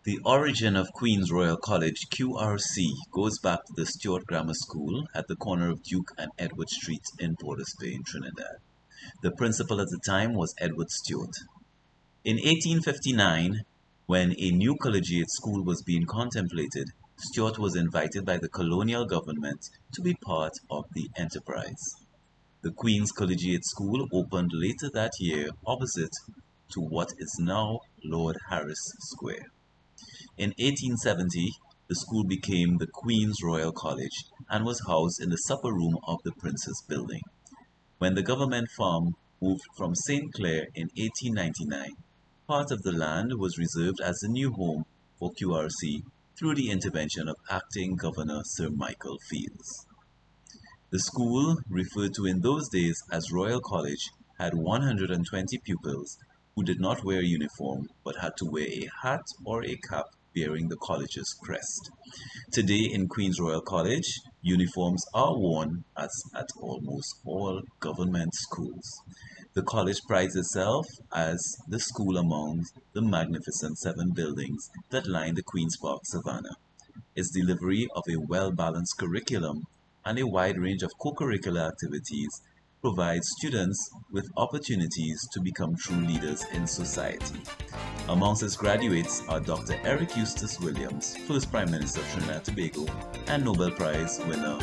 The origin of Queen's Royal College (QRC) goes back to the Stuart Grammar School at the corner of Duke and Edward Streets in Port of Spain, Trinidad. The principal at the time was Edward Stuart. In 1859, when a new collegiate school was being contemplated, Stuart was invited by the colonial government to be part of the enterprise. The Queen's Collegiate School opened later that year opposite to what is now Lord Harris Square. In 1870, the school became the Queen's Royal College and was housed in the supper room of the Prince's Building. When the government farm moved from St. Clair in 1899, part of the land was reserved as the new home for QRC through the intervention of acting Governor Sir Michael Fields. The school, referred to in those days as Royal College, had 120 pupils who did not wear a uniform but had to wear a hat or a cap bearing the college's crest. Today in Queen's Royal College, uniforms are worn as at almost all government schools. The college prides itself as the school among the magnificent 7 buildings that line the Queen's Park Savannah. Its delivery of a well-balanced curriculum and a wide range of co-curricular activities provides students with opportunities to become true leaders in society. Amongst its graduates are Dr. Eric Eustace Williams, first Prime Minister of Trinidad and Tobago, and Nobel Prize winner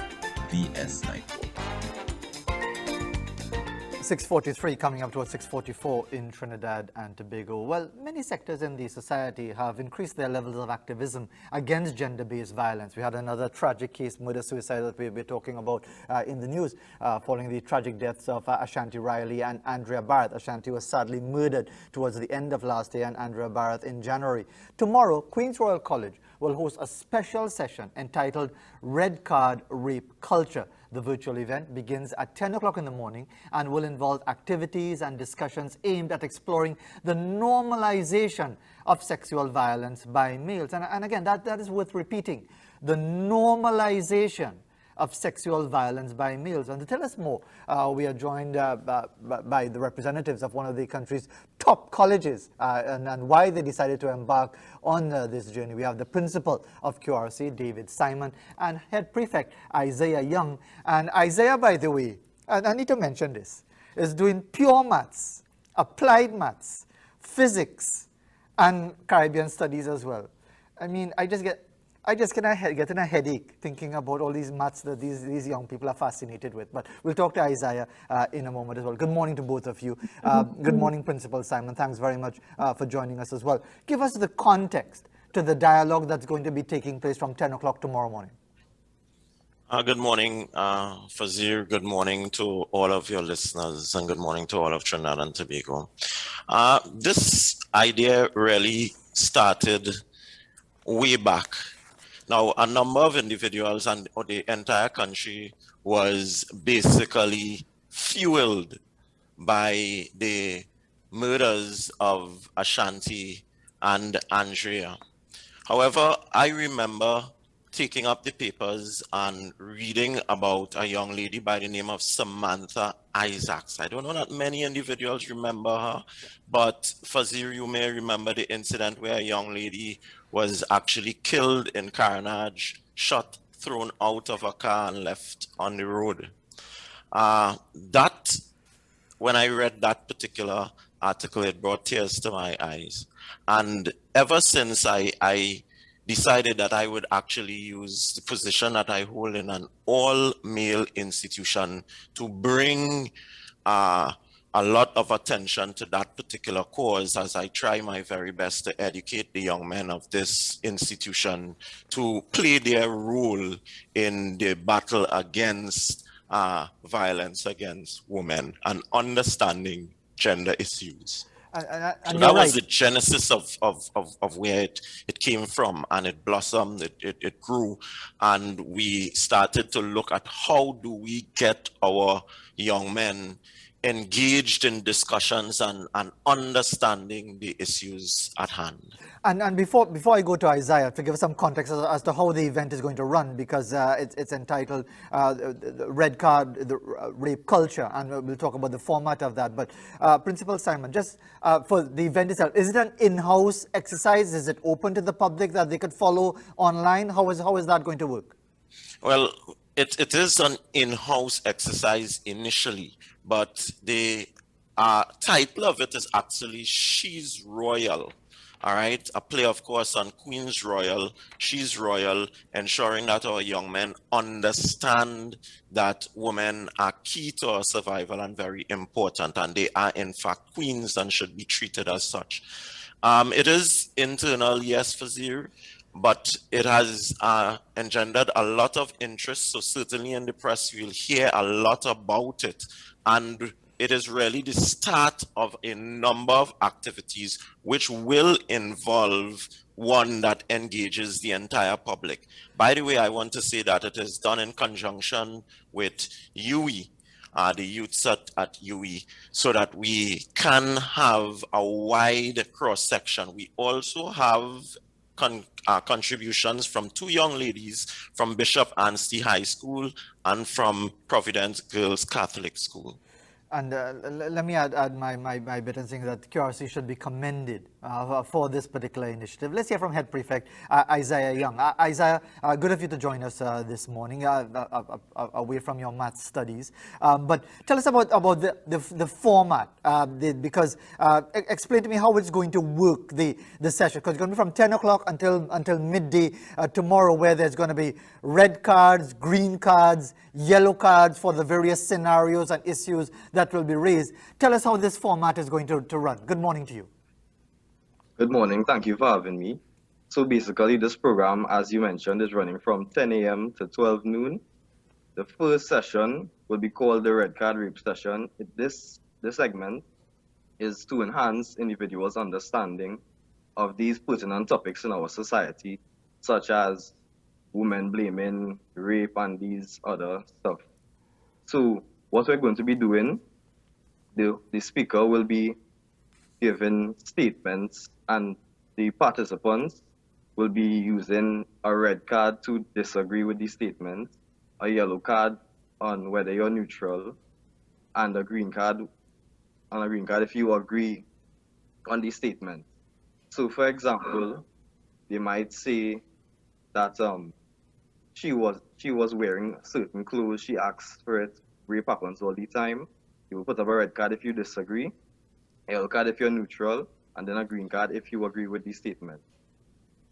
V.S. Naipaul. 6:43 coming up towards 6:44 in Trinidad and Tobago. Well, many sectors in the society have increased their levels of activism against gender-based violence. We had another tragic case, murder-suicide, that we'll be talking about in the news following the tragic deaths of Ashanti Riley and Andrea Barrett. Ashanti was sadly murdered towards the end of last year and Andrea Barrett in January. Tomorrow, Queen's Royal College will host a special session entitled Red Card Rape Culture. The virtual event begins at 10 o'clock in the morning and will involve activities and discussions aimed at exploring the normalization of sexual violence by males. And again, that is worth repeating. The normalization of sexual violence by males. And to tell us more, we are joined by the representatives of one of the country's top colleges and why they decided to embark on this journey. We have the principal of QRC, David Simon, and head prefect, Isaiah Young. And Isaiah, by the way, and I need to mention this, is doing pure maths, applied maths, physics, and Caribbean studies as well. I mean, I just get getting a headache thinking about all these maths that these young people are fascinated with. But we'll talk to Isaiah in a moment as well. Good morning to both of you. Good morning, Principal Simon. Thanks very much for joining us as well. Give us the context to the dialogue that's going to be taking place from 10 o'clock tomorrow morning. Good morning, Fazir. Good morning to all of your listeners, and good morning to all of Trinidad and Tobago. This idea really started way back. Now, a number of individuals and the entire country was basically fueled by the murders of Ashanti and Andrea. However, I remember taking up the papers and reading about a young lady by the name of Samantha Isaacs. I don't know that many individuals remember her, but Fazir, you may remember the incident where a young lady was actually killed in carnage, shot, thrown out of a car and left on the road. When I read that particular article, it brought tears to my eyes. And ever since I decided that I would actually use the position that I hold in an all-male institution to bring a lot of attention to that particular cause as I try my very best to educate the young men of this institution to play their role in the battle against violence against women and understanding gender issues. So that was the genesis of where it came from, and it blossomed, it grew, and we started to look at how do we get our young men engaged in discussions and understanding the issues at hand. And before I go to Isaiah, to give some context as to how the event is going to run, because it's entitled the Red Card, the Rape Culture, and we'll talk about the format of that. But Principal Simon, just for the event itself, is it an in-house exercise? Is it open to the public that they could follow online? How is that going to work? Well, it is an in-house exercise initially, but the title of it is actually She's Royal. All right, a play, of course, on Queen's Royal, She's Royal, ensuring that our young men understand that women are key to our survival and very important, and they are, in fact, queens and should be treated as such. It is internal, yes, Fazir, but it has engendered a lot of interest. So certainly in the press, you'll hear a lot about it. And it is really the start of a number of activities which will involve one that engages the entire public. By the way, I want to say that it is done in conjunction with UE, the youths at UE, so that we can have a wide cross-section. We also have contributions from two young ladies from Bishop Anstey High School and from Providence Girls Catholic School. And let me add my bit in saying that QRC should be commended for this particular initiative. Let's hear from Head Prefect Isaiah Young. Isaiah, good of you to join us this morning, away from your math studies. But tell us about the format, because explain to me how it's going to work, the session, because it's going to be from 10 o'clock until midday tomorrow, where there's going to be red cards, green cards, yellow cards for the various scenarios and issues that will be raised. Tell us how this format is going to run. Good morning to you. Good morning. Thank you for having me. So basically, this program, as you mentioned, is running from 10 a.m. to 12 noon. The first session will be called the Red Card Rape session. This segment is to enhance individuals' understanding of these pertinent topics in our society, such as women blaming, rape, and these other stuff. So what we're going to be doing, the speaker will be giving statements, and the participants will be using a red card to disagree with the statement, a yellow card on whether you're neutral, and a green card if you agree on the statement. So for example, they might say that she was wearing certain clothes, she asks for it, rape happens all the time. You will put up a red card if you disagree, a yellow card if you're neutral, and then a green card if you agree with the statement.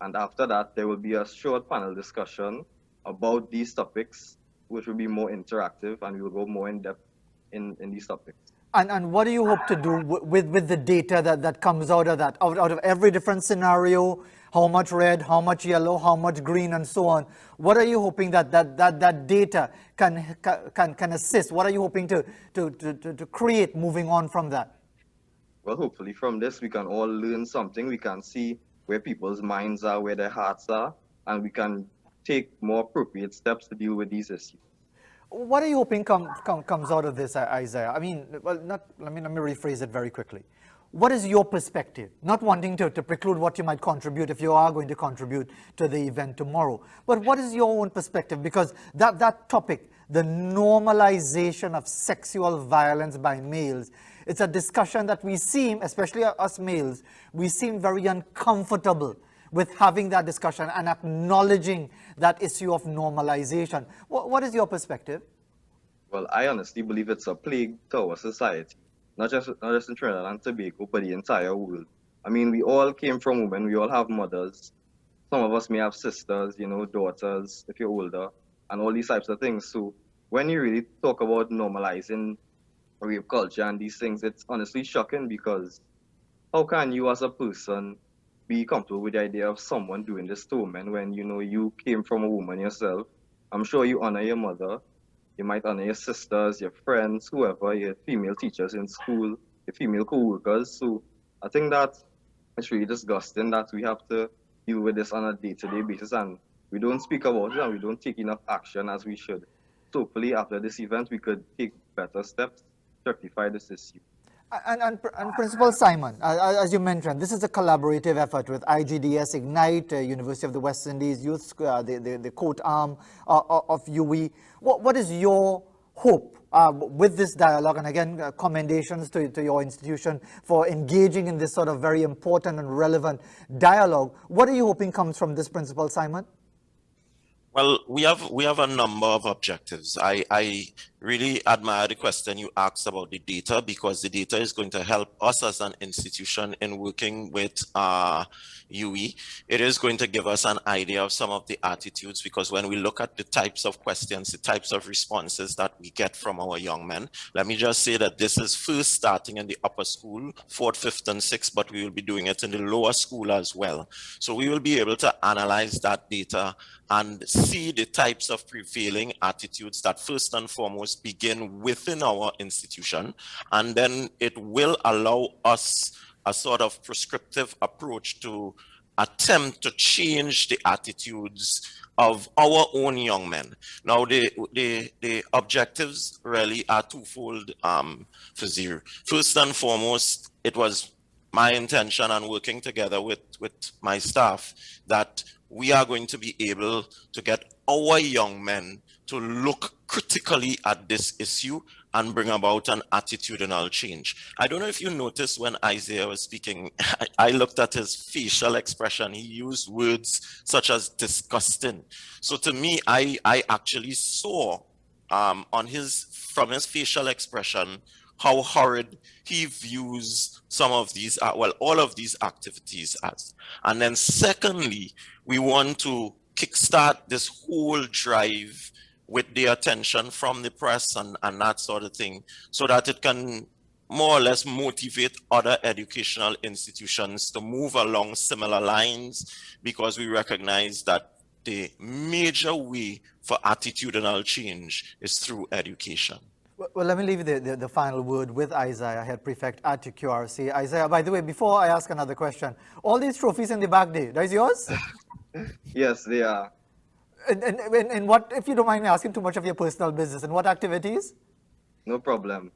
And after that, there will be a short panel discussion about these topics, which will be more interactive, and we will go more in depth in these topics. And what do you hope to do with the data that comes out of that, out of every different scenario? How much red, how much yellow, how much green, and so on? What are you hoping that data can assist? What are you hoping to create moving on from that? Well, hopefully from this, we can all learn something. We can see where people's minds are, where their hearts are, and we can take more appropriate steps to deal with these issues. What are you hoping comes out of this, Isaiah? I mean, well, let me rephrase it very quickly. What is your perspective? Not wanting to preclude what you might contribute if you are going to contribute to the event tomorrow, but what is your own perspective? Because that topic, the normalization of sexual violence by males, it's a discussion that we seem, especially us males, we seem very uncomfortable with having that discussion and acknowledging that issue of normalization. What is your perspective? Well, I honestly believe it's a plague to our society, not just in Trinidad and Tobago, but the entire world. I mean, we all came from women, we all have mothers. Some of us may have sisters, daughters, if you're older, and all these types of things. So when you really talk about normalizing rape culture and these things, it's honestly shocking, because how can you as a person be comfortable with the idea of someone doing this to women when you came from a woman yourself? I'm sure you honor your mother, you might honor your sisters, your friends, whoever, your female teachers in school, your female co-workers. So I think that it's really disgusting that we have to deal with this on a day-to-day basis, and we don't speak about it, and we don't take enough action as we should. So hopefully after this event we could take better steps rectify this issue. And Principal Simon, as you mentioned, this is a collaborative effort with IGDS Ignite, University of the West Indies Youth, the court arm of UE. What is your hope with this dialogue? And again, commendations to your institution for engaging in this sort of very important and relevant dialogue. What are you hoping comes from this, Principal Simon? Well, we have a number of objectives. I really admire the question you asked about the data, because the data is going to help us as an institution in working with UE. It is going to give us an idea of some of the attitudes, because when we look at the types of questions, the types of responses that we get from our young men, let me just say that this is first starting in the upper school, 4th, 5th, and 6th, but we will be doing it in the lower school as well. So we will be able to analyze that data and see the types of prevailing attitudes that first and foremost begin within our institution. And then it will allow us a sort of prescriptive approach to attempt to change the attitudes of our own young men. Now, the objectives really are twofold, Fazir. First and foremost, it was my intention and working together with my staff that we are going to be able to get our young men to look critically at this issue and bring about an attitudinal change. I don't know if you noticed when Isaiah was speaking, I looked at his facial expression. He used words such as disgusting. So to me, I actually saw from his facial expression how horrid he views some of these, all of these activities as. And then secondly, we want to kickstart this whole drive with the attention from the press and that sort of thing, so that it can more or less motivate other educational institutions to move along similar lines, because we recognize that the major way for attitudinal change is through education. Well, let me leave the final word with Isaiah, Head Prefect at QRC. Isaiah, by the way, before I ask another question, all these trophies in the back there, that's yours? Yes, they are. And what, if you don't mind me asking too much of your personal business, and what activities? No problem.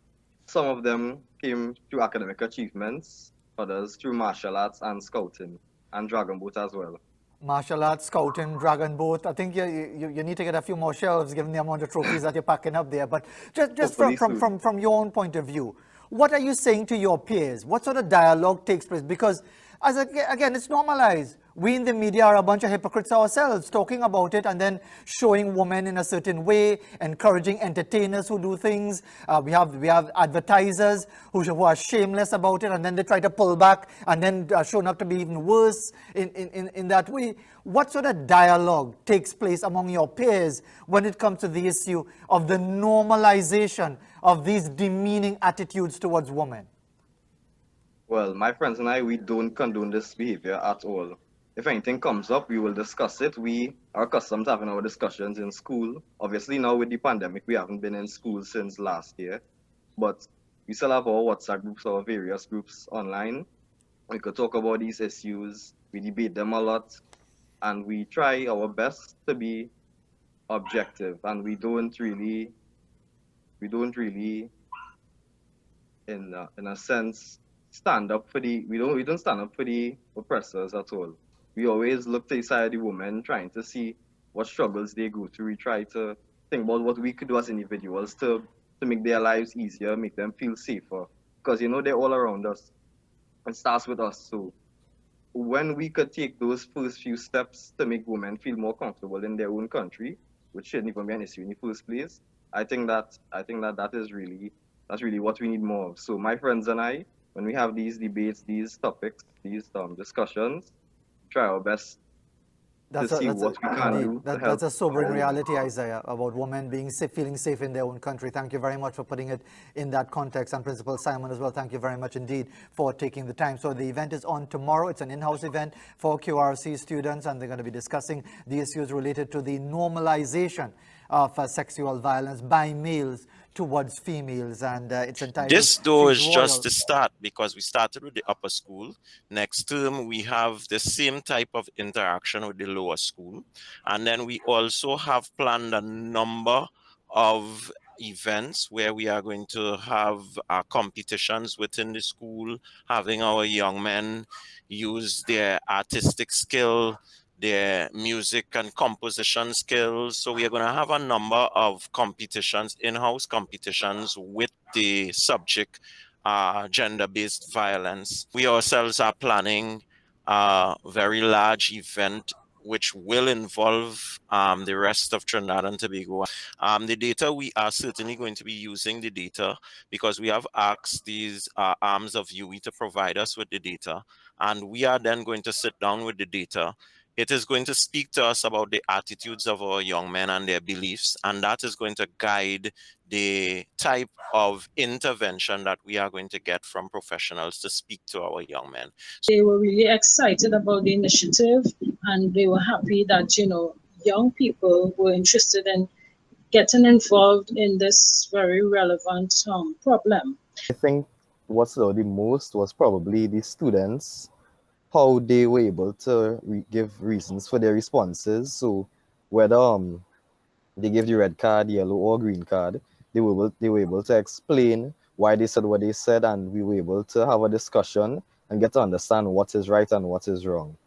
Some of them came through academic achievements, others through martial arts and scouting, and dragon boat as well. Martial arts, scouting, dragon boat. I think you need to get a few more shelves given the amount of trophies that you're packing up there. But just from your own point of view, what are you saying to your peers? What sort of dialogue takes place? Because, again, it's normalized. We in the media are a bunch of hypocrites ourselves, talking about it and then showing women in a certain way, encouraging entertainers who do things. We have advertisers who are shameless about it, and then they try to pull back, and then shown up to be even worse in that way. What sort of dialogue takes place among your peers when it comes to the issue of the normalization of these demeaning attitudes towards women? Well, my friends and I, we don't condone this behavior at all. If anything comes up, we will discuss it. We are accustomed to having our discussions in school. Obviously, now with the pandemic, we haven't been in school since last year, but we still have our WhatsApp groups, our various groups online. We could talk about these issues. We debate them a lot, and we try our best to be objective. And we don't really, in a sense, stand up for we don't stand up for the oppressors at all. We always look to the side of the women, trying to see what struggles they go through. We try to think about what we could do as individuals to make their lives easier, make them feel safer. Because, they're all around us. It starts with us. So when we could take those first few steps to make women feel more comfortable in their own country, which shouldn't even be an issue in the first place, I think that is really what we need more of. So my friends and I, when we have these debates, these topics, these discussions, try our best to see what we can do. That's a sobering reality, Isaiah, about women feeling safe in their own country. Thank you very much for putting it in that context. And Principal Simon as well, thank you very much indeed for taking the time. So the event is on tomorrow. It's an in-house event for QRC students, and they're going to be discussing the issues related to the normalization of sexual violence by males towards females, and it's entitled... This though is just the start, because we started with the upper school. Next term, we have the same type of interaction with the lower school. And then we also have planned a number of events where we are going to have competitions within the school, having our young men use their artistic skill, their music and composition skills. So we are going to have a number of competitions, in-house competitions with the subject gender-based violence. We ourselves are planning a very large event which will involve the rest of Trinidad and Tobago. The data, we are certainly going to be using the data because we have asked these arms of UE to provide us with the data, and we are then going to sit down with the data. It is going to speak to us about the attitudes of our young men and their beliefs, and that is going to guide the type of intervention that we are going to get from professionals to speak to our young men. They were really excited about the initiative, and they were happy that, young people were interested in getting involved in this very relevant problem. I think what stood out the most was probably the students, how they were able to give reasons for their responses. So whether they gave the red card, yellow or green card, they were able to explain why they said what they said, and we were able to have a discussion and get to understand what is right and what is wrong.